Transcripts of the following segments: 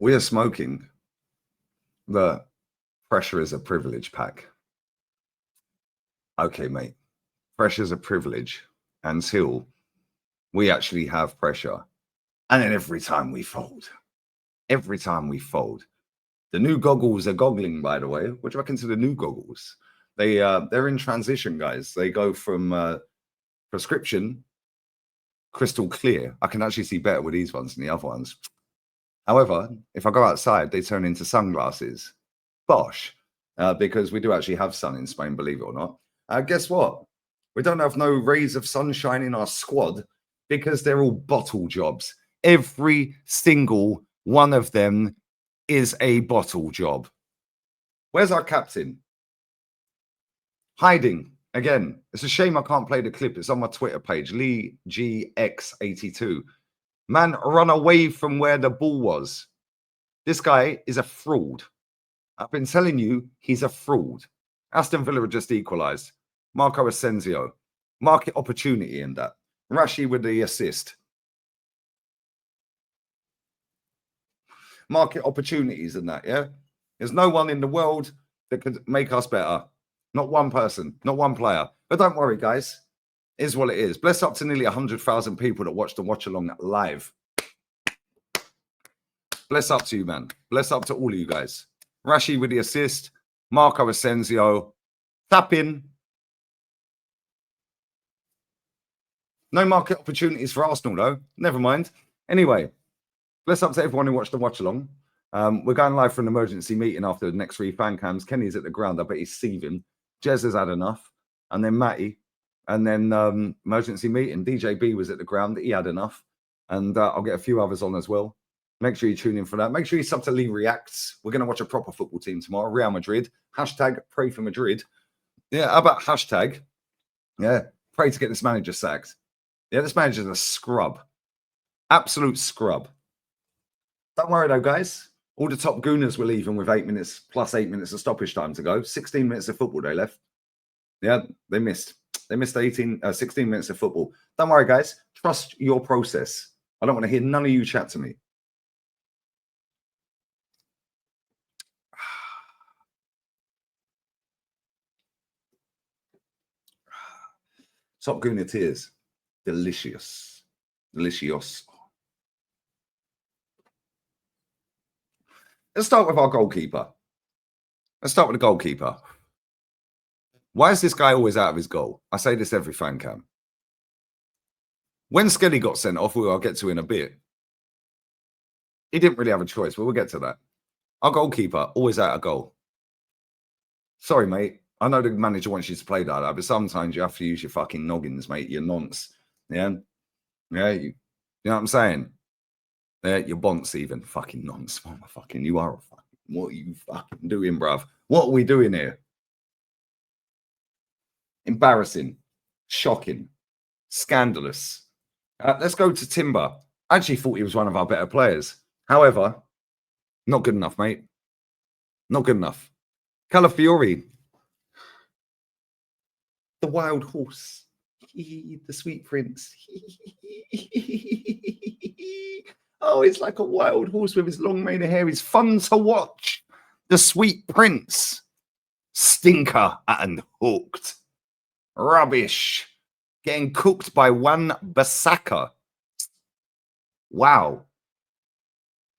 We are smoking the pressure is a privilege pack. Okay, mate. Pressure is a privilege until we actually have pressure. And then every time we fold, the new goggles are goggling, by the way. What do you reckon to the new goggles? They're in transition, guys. They go from prescription, crystal clear. I can actually see better with these ones than the other ones. However, if I go outside, they turn into sunglasses. Bosh. Because we do actually have sun in Spain, believe it or not. Guess what? We don't have no rays of sunshine in our squad because they're all bottle jobs. Every single one of them is a bottle job. Where's our captain? Hiding. Again, it's a shame I can't play the clip. It's on my Twitter page, Lee GX82. Man, run away from where the ball was. This guy is a fraud. I've been telling you, he's a fraud. Aston Villa just equalised. Marco Asensio. Market opportunity in that. Rashi with the assist. Market opportunities in that, yeah? There's no one in the world that could make us better. Not one person, not one player. But don't worry, guys. It is what it is. Bless up to nearly 100,000 people that watched the watch along live. Bless up to you, man. Bless up to all of you guys. Rashi with the assist. Marco Asensio. Tap in. No market opportunities for Arsenal, though. Never mind. Anyway, bless up to everyone who watched the watch along. We're going live for an emergency meeting after the next 3 fan cams. Kenny's at the ground. I bet he's seething. Jez has had enough. And then Matty. And then emergency meeting. DJB was at the ground. He had enough. And I'll get a few others on as well. Make sure you tune in for that. Make sure you sub to Lee Reacts. We're going to watch a proper football team tomorrow. Real Madrid. Hashtag pray for Madrid. Yeah, how about hashtag? Yeah, pray to get this manager sacked. Yeah, this manager's a scrub. Absolute scrub. Don't worry though, guys. All the top gooners were leaving with 8 minutes plus 8 minutes of stoppage time to go. 16 minutes of football they left. Yeah, they missed. They missed 16 minutes of football. Don't worry, guys. Trust your process. I don't want to hear none of you chat to me. Top Gooner tears. Delicious. Delicious. Let's start with our goalkeeper. Let's start with the goalkeeper. Why is this guy always out of his goal? I say this every fan cam. When Skelly got sent off, who I'll get to in a bit, he didn't really have a choice, but we'll get to that. Our goalkeeper, always out of goal. Sorry, mate. I know the manager wants you to play like that, but sometimes you have to use your fucking noggins, mate. Your nonce. Yeah? Yeah, you know what I'm saying? Yeah, your bonce even. Fucking nonce. What fucking you are a fucking. What are you fucking doing, bruv? What are we doing here? Embarrassing. Shocking. Scandalous. Let's go to Timber. I actually thought he was one of our better players. However, not good enough, mate. Not good enough. Calafiori. The wild horse. The sweet prince. Oh, it's like a wild horse with his long mane of hair. He's fun to watch. The sweet prince. Stinker and hooked. Rubbish. Getting cooked by Wan-Bissaka. Wow.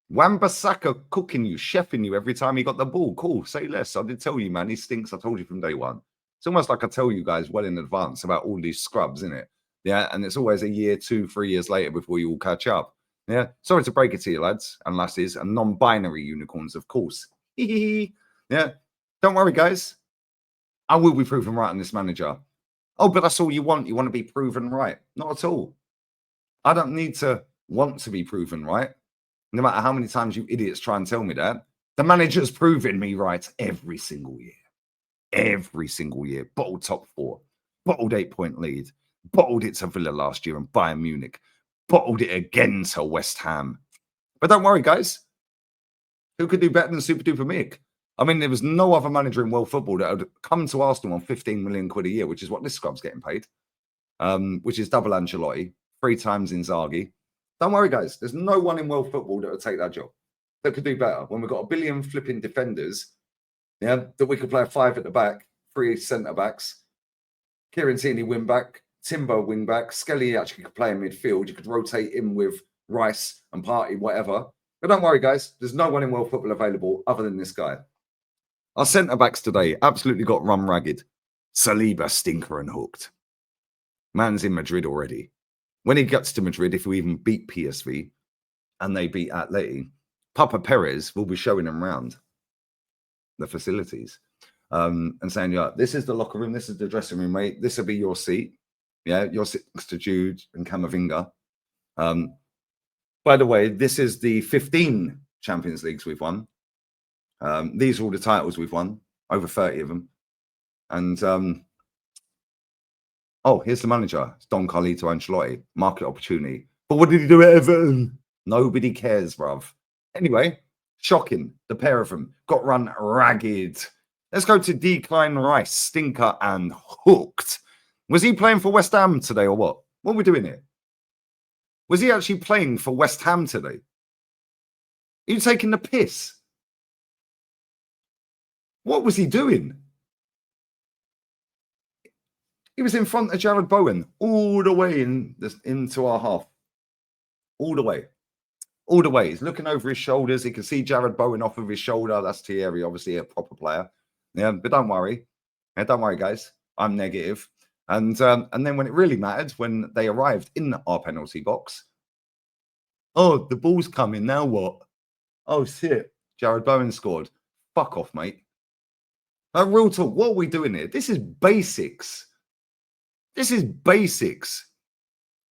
Wan-Bissaka cooking you, chefing you every time he got the ball. Cool, say less. I did tell you, man. He stinks. I told you from day one. It's almost like I tell you guys well in advance about all these scrubs, isn't it? Yeah, and it's always a year, 2, 3 years later before you all catch up. Yeah, sorry to break it to you, lads and lasses, and non-binary unicorns, of course. Yeah, don't worry, guys. I will be proven right on this manager. Oh, but that's all you want. You want to be proven right. Not at all. I don't need to want to be proven right. No matter how many times you idiots try and tell me that. The manager's proven me right every single year. Every single year. Bottled top 4. Bottled 8-point lead. Bottled it to Villa last year and Bayern Munich. Bottled it again to West Ham. But don't worry, guys. Who could do better than Super Duper Mick? I mean, there was no other manager in world football that would come to Arsenal on 15 million quid a year, which is what this scrub's getting paid, which is double Ancelotti, 3 times Inzaghi. Don't worry, guys. There's no one in world football that would take that job. that could do better. When we've got a billion flipping defenders, yeah, that we could play a 5 at the back, 3 centre backs, Kieran Tierney wing back, Timber wing back, Skelly actually could play in midfield. You could rotate in with Rice and Partey, whatever. But don't worry, guys. There's no one in world football available other than this guy. Our centre backs today absolutely got run ragged. Saliba, stinker and hooked. Man's in Madrid already. When he gets to Madrid, if we even beat PSV and they beat Atleti, Papa Perez will be showing him around the facilities and saying, yeah, this is the locker room, this is the dressing room, mate. This will be your seat. Yeah, you're sitting next to Jude and Camavinga. By the way, this is the 15 Champions Leagues we've won. These are all the titles we've won, over 30 of them. And oh, here's the manager. It's Don Carlito Ancelotti. Market opportunity. But what did he do at Everton? Nobody cares, bruv. Anyway, shocking. The pair of them got run ragged. Let's go to Decline Rice, stinker and hooked. Was he playing for West Ham today or what? What are we doing here? Was he actually playing for West Ham today? Are you taking the piss? What was he doing? He was in front of Jared Bowen all the way into our half. All the way. All the way. He's looking over his shoulders. He can see Jared Bowen off of his shoulder. That's Thierry, obviously a proper player. Yeah, but don't worry. Yeah, don't worry, guys. I'm negative. And then when it really mattered, when they arrived in our penalty box, oh, the ball's coming. Now what? Oh, shit. Jared Bowen scored. Fuck off, mate. Real talk. What are we doing here? This is basics. This is basics.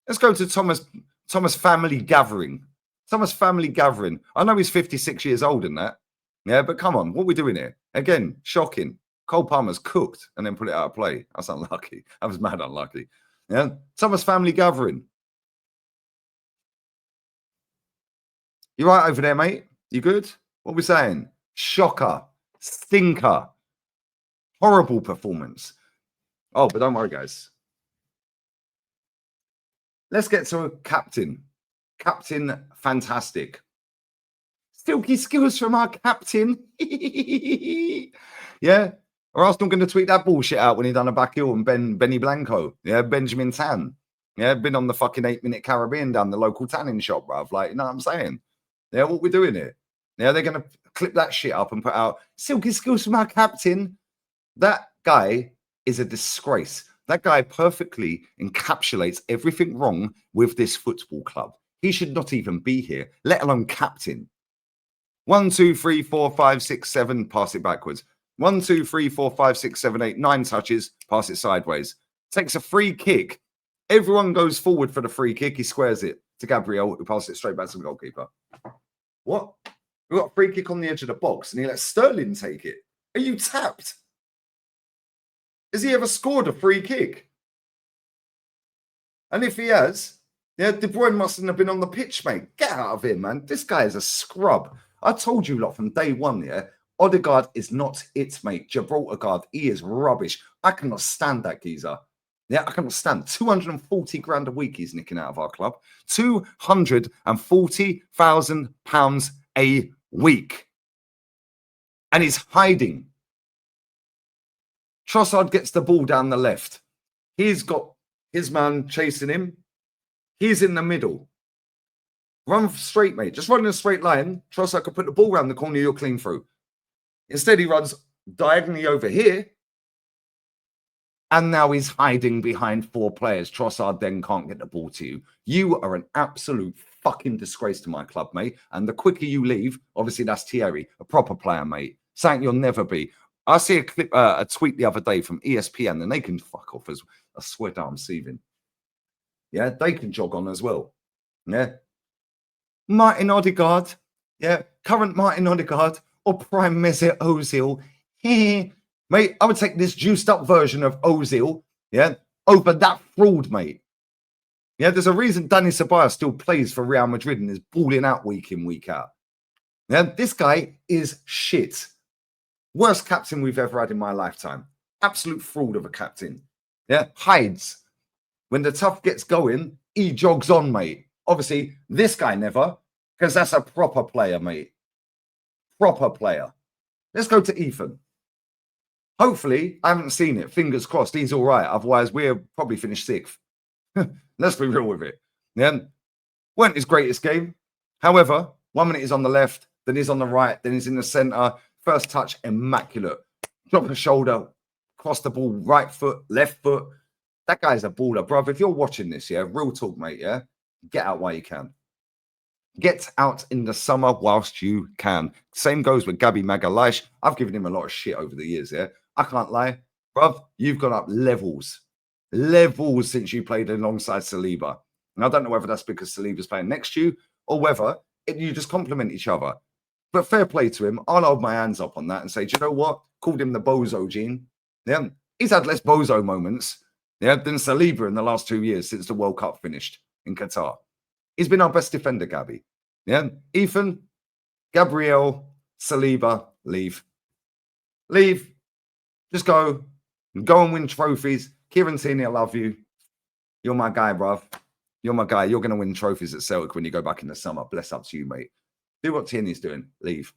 Let's go to Thomas Family Gathering. Thomas Family Gathering. I know he's 56 years old and that. Yeah, but come on. What are we doing here? Again, shocking. Cole Palmer's cooked and then put it out of play. That's unlucky. That was mad unlucky. Yeah. Thomas Family Gathering. You right over there, mate? You good? What are we saying? Shocker. Stinker. Horrible performance. Oh, but don't worry, guys. Let's get to a captain. Captain Fantastic. Silky skills from our captain. Yeah. Or Arsenal going to tweet that bullshit out when he done a back heel and Benny Blanco. Yeah. Benjamin Tan. Yeah. Been on the fucking 8-minute Caribbean down the local tanning shop, bruv. Like, you know what I'm saying? Yeah. What we doing here? Yeah. They're going to clip that shit up and put out silky skills from our captain. That guy is a disgrace. That guy perfectly encapsulates everything wrong with this football club. He should not even be here, let alone captain. 1, 2, 3, 4, 5, 6, 7, pass it backwards. 1, 2, 3, 4, 5, 6, 7, 8, 9 touches, pass it sideways. Takes a free kick. Everyone goes forward for the free kick. He squares it to Gabriel, who passes it straight back to the goalkeeper. What? We've got a free kick on the edge of the box, and he lets Sterling take it. Are you tapped? Has he ever scored a free kick? And if he has, yeah, De Bruyne mustn't have been on the pitch, mate. Get out of here, man. This guy is a scrub. I told you lot from day one, yeah. Odegaard is not it, mate. Gibraltar, he is rubbish. I cannot stand that geezer. Yeah, I cannot stand 240 grand a week he's nicking out of our club. £240,000 a week. And he's hiding. Trossard gets the ball down the left. He's got his man chasing him. He's in the middle. Run straight, mate. Just run in a straight line. Trossard could put the ball around the corner, you're clean through. Instead, he runs diagonally over here. And now he's hiding behind 4 players. Trossard then can't get the ball to you. You are an absolute fucking disgrace to my club, mate. And the quicker you leave, obviously that's Thierry, a proper player, mate. Something you'll never be. I see a tweet the other day from ESPN, and they can fuck off as I swear down seething. Yeah, they can jog on as well. Yeah. Martin Odegaard. Yeah, current Martin Odegaard or prime Mesut Ozil. Mate, I would take this juiced up version of Ozil, yeah, over that fraud, mate. Yeah, there's a reason Danny Ceballos still plays for Real Madrid and is balling out week in, week out. Yeah, this guy is shit. Worst captain we've ever had in my lifetime. Absolute fraud of a captain. Yeah, hides. When the tough gets going, he jogs on, mate. Obviously, this guy never, because that's a proper player, mate. proper player. Let's go to Ethan. Hopefully, I haven't seen it. Fingers crossed, he's all right. Otherwise, we'll probably finish 6th. Let's be real with it. Yeah, weren't his greatest game. However, 1 minute he's on the left, then he's on the right, then he's in the centre. First touch, immaculate. Drop a shoulder, cross the ball, right foot, left foot. That guy's a baller, bruv. If you're watching this, yeah, real talk, mate, yeah, get out while you can. Get out in the summer whilst you can. Same goes with Gabi Magalhaes. I've given him a lot of shit over the years, yeah. I can't lie. Bruv, you've gone up levels since you played alongside Saliba. And I don't know whether that's because Saliba's playing next to you or whether you just complement each other. But fair play to him. I'll hold my hands up on that and say, do you know what? Called him the bozo gene. Yeah, he's had less bozo moments, yeah, than Saliba in the last 2 years since the World Cup finished in Qatar. He's been our best defender, Gabi. Yeah, Ethan, Gabriel, Saliba, leave. Leave. Just go. Go and win trophies. Kieran Tierney, I love you. You're my guy, bruv. You're my guy. You're going to win trophies at Celtic when you go back in the summer. Bless up to you, mate. Do what Tierney's doing. Leave.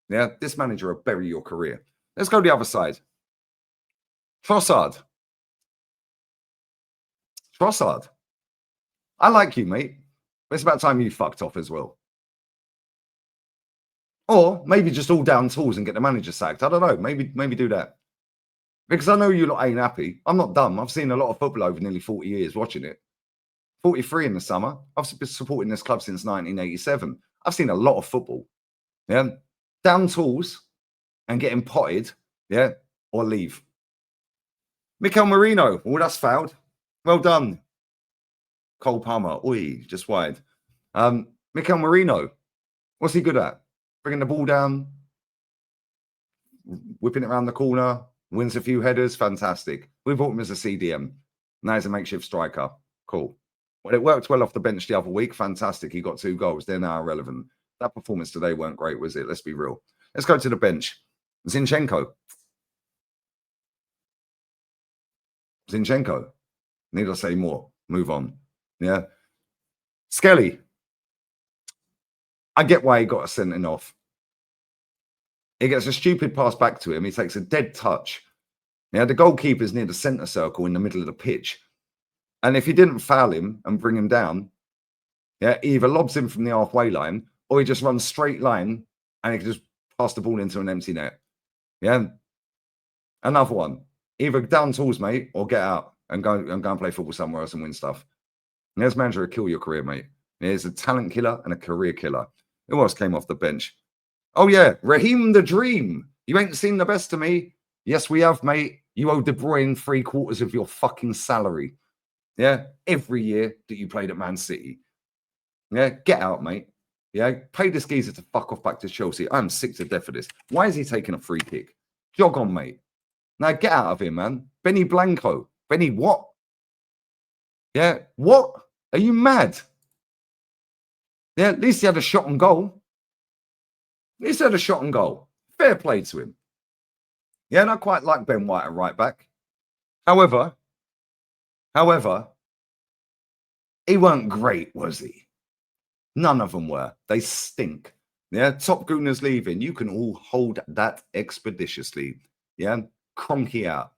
Yeah, this manager will bury your career. Let's go the other side. Trossard. I like you, mate. But it's about time you fucked off as well. Or maybe just all down tools and get the manager sacked. I don't know. Maybe do that. Because I know you lot ain't happy. I'm not dumb. I've seen a lot of football over nearly 40 years watching it. 43 in the summer. I've been supporting this club since 1987. I've seen a lot of football. Yeah. Down tools and getting potted. Yeah. Or leave. Mikel Merino. Oh, that's fouled. Well done. Cole Palmer. Oi, just wide. Mikel Merino. What's he good at? Bringing the ball down. Whipping it around the corner. Wins a few headers. Fantastic. We bought him as a CDM. Now he's a makeshift striker. Cool. Well, it worked well off the bench the other week. Fantastic. He got 2 goals. They're now irrelevant. That performance today weren't great, was it? Let's be real. Let's go to the bench. Zinchenko. Need I say more? Move on. Yeah. Skelly. I get why he got a sending off. He gets a stupid pass back to him. He takes a dead touch. Yeah, the goalkeeper's near the centre circle in the middle of the pitch. And if he didn't foul him and bring him down, yeah, he either lobs him from the halfway line or he just runs straight line and he can just pass the ball into an empty net. Yeah. Another one. Either down tools, mate, or get out and go and play football somewhere else and win stuff. And there's manager will kill your career, mate. He's a talent killer and a career killer. Who else came off the bench? Oh, yeah. Raheem the Dream. You ain't seen the best of me. Yes, we have, mate. You owe De Bruyne 3/4 of your fucking salary. Yeah. Every year that you played at Man City. Yeah. Get out, mate. Yeah. Pay this geezer to fuck off back to Chelsea. I'm sick to death of this. Why is he taking a free kick? Jog on, mate. Now get out of here, man. Benny Blanco. Benny what? Yeah. What? Are you mad? Yeah. At least he had a shot on goal. Fair play to him. Yeah, and I quite like Ben White at right back. However, he weren't great, was he? None of them were. They stink. Yeah, Top Gooner's leaving. You can all hold that expeditiously. Yeah, Cronky out.